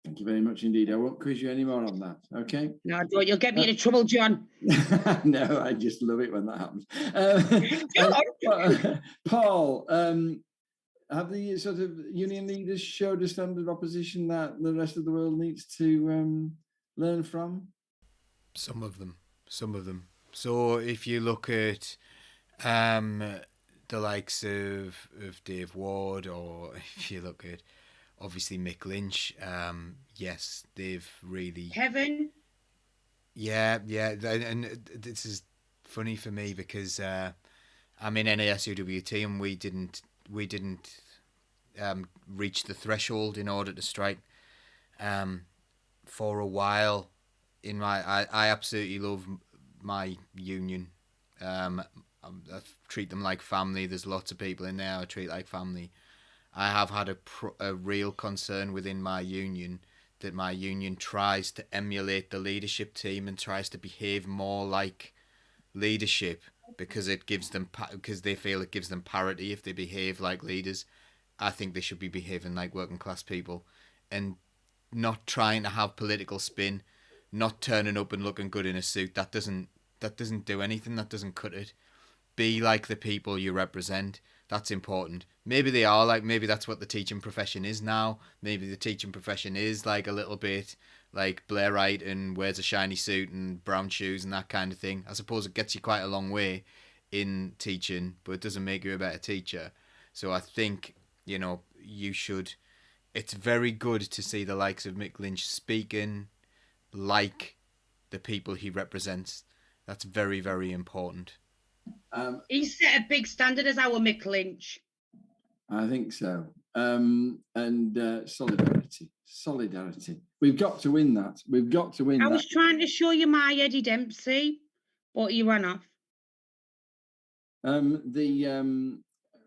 Thank you very much indeed. I won't quiz you anymore on that, okay? No, you'll get me into trouble, John. No, I just love it when that happens. Paul, have the sort of union leaders showed a standard opposition that the rest of the world needs to learn from? Some of them. So if you look at the likes of Dave Ward, or if you look at obviously Mick Lynch, yes, they've really... Kevin? Yeah, and this is funny for me because I'm in NASUWT and we didn't reach the threshold in order to strike. For a while, I absolutely love my union. I treat them like family. There's lots of people in there I treat like family. I have had a real concern within my union that my union tries to emulate the leadership team and tries to behave more like leadership because they feel it gives them parity if they behave like leaders. I think they should be behaving like working class people and not trying to have political spin, not turning up and looking good in a suit. That doesn't do anything. That doesn't cut it. Be like the people you represent. That's important. Maybe they are maybe that's what the teaching profession is now. Maybe the teaching profession is like a little bit like Blairite and wears a shiny suit and brown shoes and that kind of thing. I suppose it gets you quite a long way in teaching, but it doesn't make you a better teacher. So I think, you should... It's very good to see the likes of Mick Lynch speaking like the people he represents. That's very, very important. He set a big standard as our Mick Lynch. I think so. And solidarity. We've got to win that. I was trying to show you my Eddie Dempsey, but you ran off.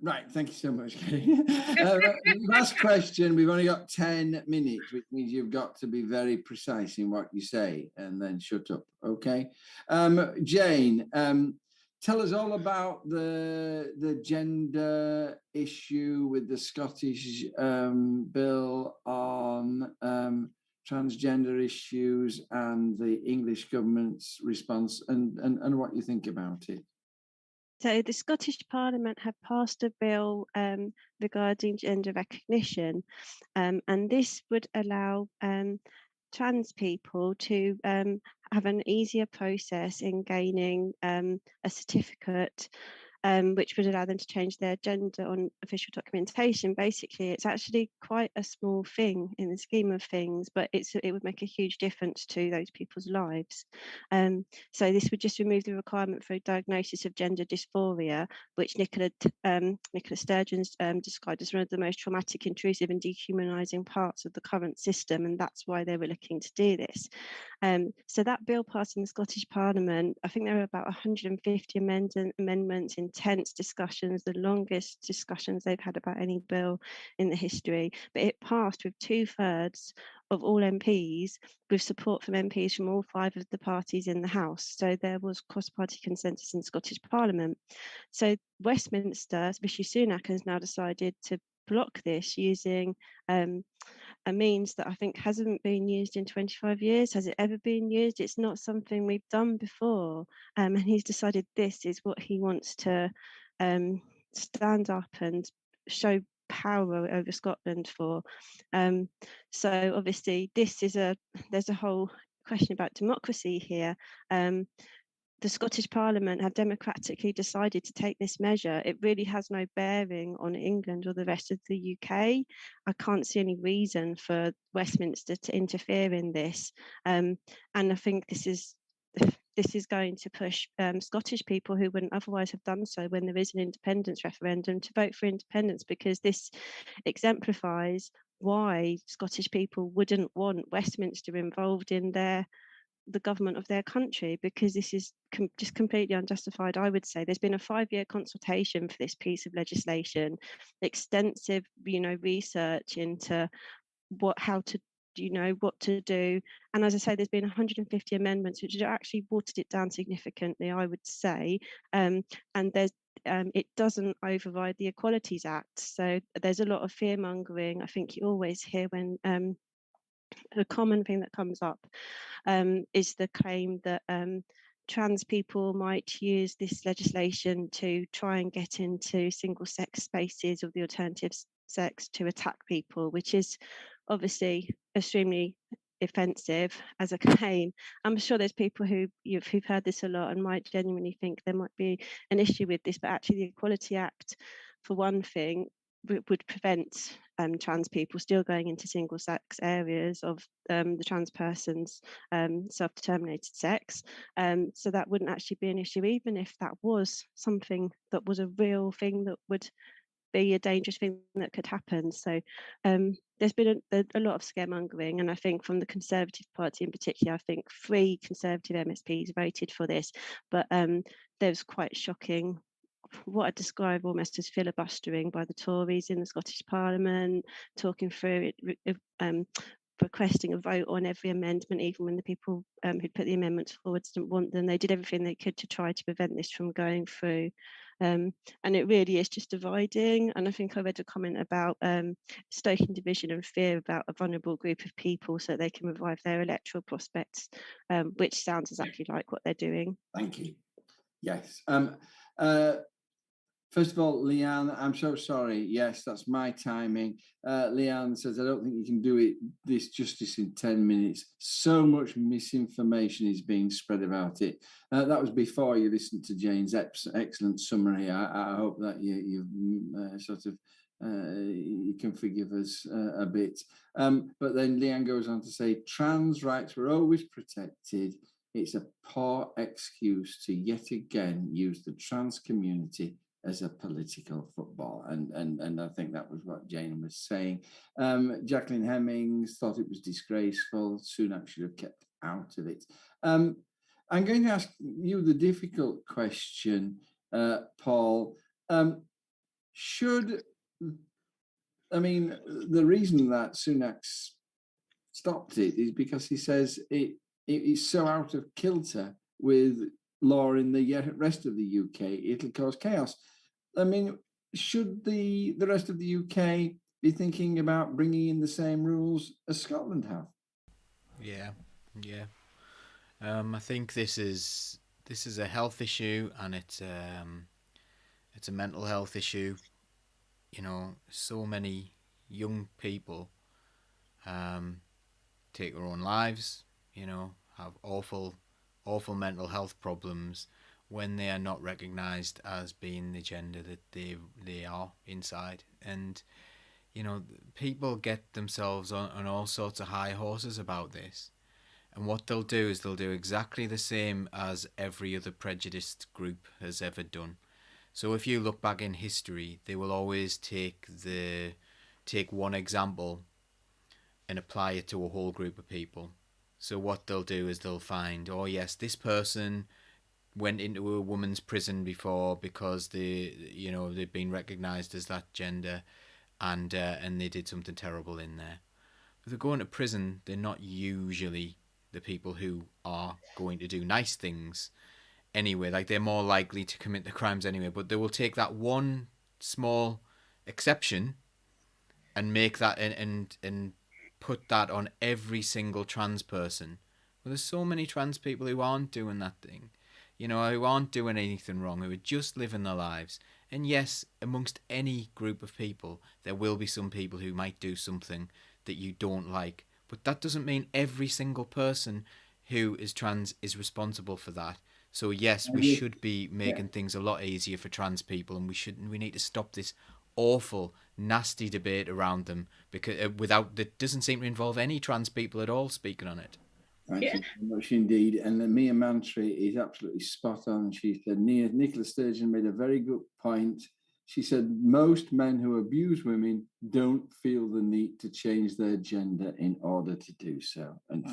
Right, thank you so much, Kate. Last question. We've only got 10 minutes, which means you've got to be very precise in what you say and then shut up, okay? Jane, tell us all about the gender issue with the Scottish bill on transgender issues and the English government's response and what you think about it. So the Scottish Parliament have passed a bill regarding gender recognition, and this would allow trans people to have an easier process in gaining a certificate, which would allow them to change their gender on official documentation. Basically, it's actually quite a small thing in the scheme of things, but it would make a huge difference to those people's lives. So this would just remove the requirement for a diagnosis of gender dysphoria, which Nicola Sturgeon's described as one of the most traumatic, intrusive and dehumanising parts of the current system, and that's why they were looking to do this. So that bill passed in the Scottish Parliament. I think there were about 150 amendments, intense discussions, the longest discussions they've had about any bill in the history, but it passed with 2/3 of all MPs, with support from MPs from all 5 of the parties in the House. So there was cross-party consensus in the Scottish Parliament. So Westminster, Rishi Sunak, has now decided to block this using a means that I think hasn't been used in 25 years. Has it ever been used? It's not something we've done before. And he's decided this is what he wants to stand up and show power over Scotland for. So obviously there's a whole question about democracy here. The Scottish Parliament have democratically decided to take this measure. It really has no bearing on England or the rest of the UK. I can't see any reason for Westminster to interfere in this. And I think this is going to push Scottish people who wouldn't otherwise have done so when there is an independence referendum to vote for independence, because this exemplifies why Scottish people wouldn't want Westminster involved in the government of their country, because this is just completely unjustified. I would say there's been a 5-year consultation for this piece of legislation, extensive research into what to do, and as I say, there's been 150 amendments which have actually watered it down significantly, I would say, and there's it doesn't override the Equalities Act. So there's a lot of fear mongering. I think you always hear when a common thing that comes up is the claim that trans people might use this legislation to try and get into single sex spaces of the alternative sex to attack people, which is obviously extremely offensive as a claim. I'm sure there's people who've heard this a lot and might genuinely think there might be an issue with this, but actually the Equality Act, for one thing, would prevent trans people still going into single sex areas of the trans person's self-determinated sex. So that wouldn't actually be an issue, even if that was something that was a real thing that would be a dangerous thing that could happen. So there's been a lot of scaremongering, and I think from the Conservative Party in particular, I think 3 Conservative MSPs voted for this, but there was quite shocking, what I describe almost as filibustering by the Tories in the Scottish Parliament, talking through it, requesting a vote on every amendment, even when the people who'd put the amendments forward didn't want them. They did everything they could to try to prevent this from going through. And it really is just dividing. And I think I read a comment about stoking division and fear about a vulnerable group of people so they can revive their electoral prospects, which sounds exactly like what they're doing. Thank you. Yes. First of all, Leanne, I'm so sorry. Yes, that's my timing. Leanne says, I don't think you can do this justice in 10 minutes. So much misinformation is being spread about it. That was before you listened to Jane's excellent summary. I hope that you can forgive us a bit. But then Leanne goes on to say, trans rights were always protected. It's a poor excuse to yet again use the trans community as a political football, and I think that was what Jane was saying. Jacqueline Hemmings thought it was disgraceful. Sunak should have kept out of it. I'm going to ask you the difficult question, Paul. should, I mean, the reason that Sunak's stopped it is because he says it is so out of kilter with law in the rest of the UK, it'll cause chaos. I mean, should the rest of the UK be thinking about bringing in the same rules as Scotland have? Yeah. I think this is a health issue, and it's a mental health issue. You know, so many young people take their own lives. You know, have awful mental health problems when they are not recognised as being the gender that they are inside. And you know, people get themselves on all sorts of high horses about this. And what they'll do is they'll do exactly the same as every other prejudiced group has ever done. So if you look back in history, they will always take one example and apply it to a whole group of people. So what they'll do is they'll find, oh yes, this person went into a woman's prison before because they've been recognised as that gender, and they did something terrible in there. If they're going to prison, they're not usually the people who are going to do nice things anyway. Like, they're more likely to commit the crimes anyway, but they will take that one small exception and make that and put that on every single trans person. Well, there's so many trans people who aren't doing that thing, you know, who aren't doing anything wrong, who are just living their lives. And yes, amongst any group of people, there will be some people who might do something that you don't like. But that doesn't mean every single person who is trans is responsible for that. So yes, we should be making things a lot easier for trans people, and we need to stop this awful, nasty debate around them, because that doesn't seem to involve any trans people at all speaking on it. Thank you very much indeed. And Mia Mantry is absolutely spot on. She said, Nicola Sturgeon made a very good point. She said, most men who abuse women don't feel the need to change their gender in order to do so. And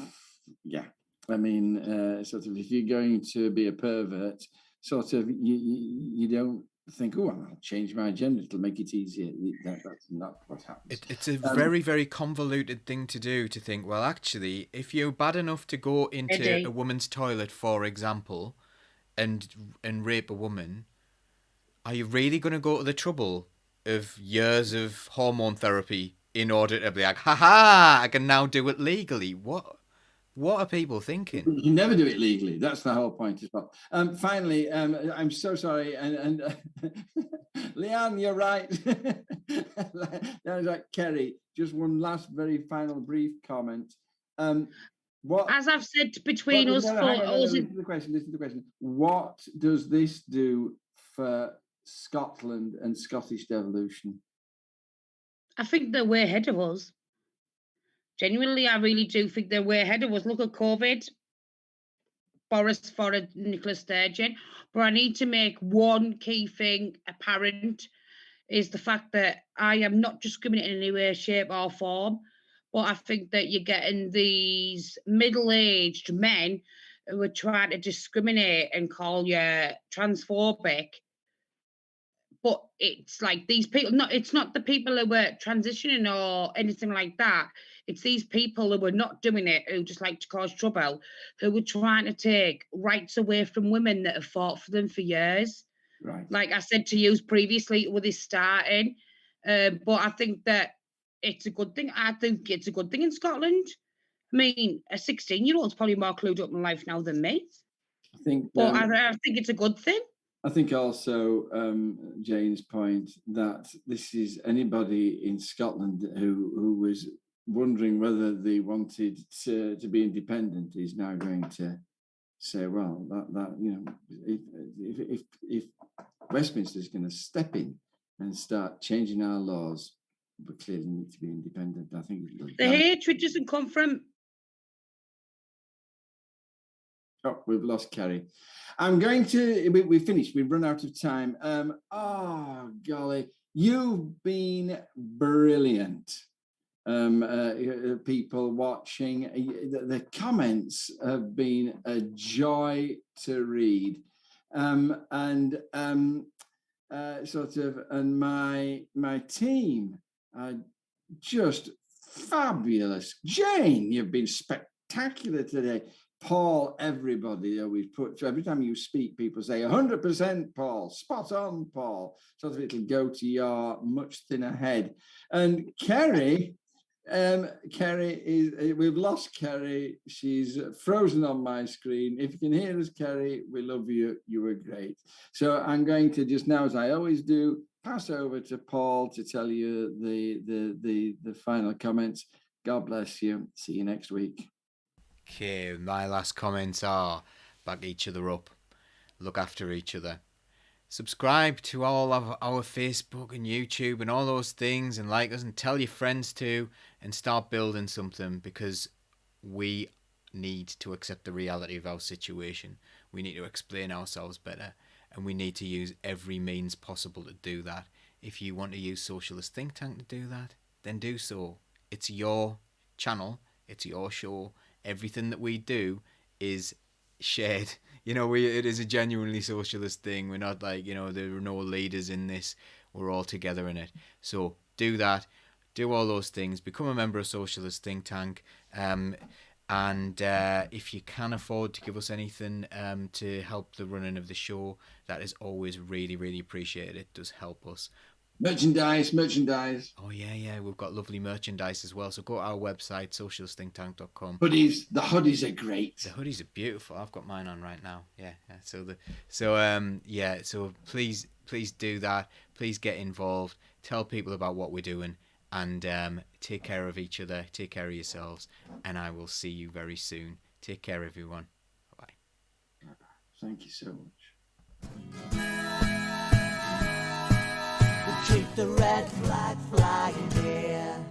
yeah, I mean, sort of, if you're going to be a pervert, sort of, you don't think, oh, I'll change my gender, it'll make it easier. That's not what happens. It's a very, very convoluted thing to do, to think, well, actually, if you're bad enough to go into a woman's toilet, for example, and rape a woman, are you really going to go to the trouble of years of hormone therapy in order to be like, haha, I can now do it legally? What are people thinking? You can never do it legally. That's the whole point as well. Finally, I'm so sorry. And Leanne, you're right. That was like Kerry. Just one last very final brief comment. What, as I've said between us, listen to the question. What does this do for Scotland and Scottish devolution? I think they're way ahead of us. Genuinely, I really do think they're way ahead of us. Look at COVID, Boris for Nicola Sturgeon. But I need to make one key thing apparent, is the fact that I am not discriminating in any way, shape or form. But I think that you're getting these middle-aged men who are trying to discriminate and call you transphobic. But it's like these people, it's not the people who were transitioning or anything like that. It's these people who were not doing it, who just like to cause trouble, who were trying to take rights away from women that have fought for them for years. Right. Like I said to you previously, with this starting. But I think that it's a good thing. I think it's a good thing in Scotland. I mean, a 16-year-old's probably more clued up in life now than me. I think. But I think it's a good thing. I think also Jane's point that this is anybody in Scotland who was wondering whether they wanted to be independent is now going to say, well, that you know, if Westminster is going to step in and start changing our laws, we clearly need to be independent. I think the hatred doesn't come from. Oh, we've lost Kerry. I'm going to. We've finished. We've run out of time. Oh golly, you've been brilliant. People watching, the comments have been a joy to read, and sort of, and my team are just fabulous. Jane, you've been spectacular today. Paul, everybody always put, so every time you speak, people say 100% Paul, spot on Paul. Sort of it'll go to your much thinner head. And Kerry, we've lost Kerry. She's frozen on my screen. If you can hear us, Kerry, we love you. You were great. So I'm going to just now, as I always do, pass over to Paul to tell you the final comments. God bless you. See you next week. Okay, my last comments are back each other up, look after each other, subscribe to all of our Facebook and YouTube and all those things, and like us and tell your friends to, and start building something, because we need to accept the reality of our situation. We need to explain ourselves better, and we need to use every means possible to do that. If you want to use Socialist Think Tank to do that, then do so. It's your channel, it's your show. Everything that we do is shared. You know, it is a genuinely socialist thing. We're not like, you know, there are no leaders in this. We're all together in it. So do that. Do all those things. Become a member of Socialist Think Tank. And if you can afford to give us anything to help the running of the show, that is always really, really appreciated. It does help us. Merchandise. Oh, yeah. We've got lovely merchandise as well. So go to our website, socialistthinktank.com. Hoodies. The hoodies are great. The hoodies are beautiful. I've got mine on right now. Yeah. So please do that. Please get involved. Tell people about what we're doing, and take care of each other. Take care of yourselves, and I will see you very soon. Take care, everyone. Bye-bye. Thank you so much. Keep the red flag flying here.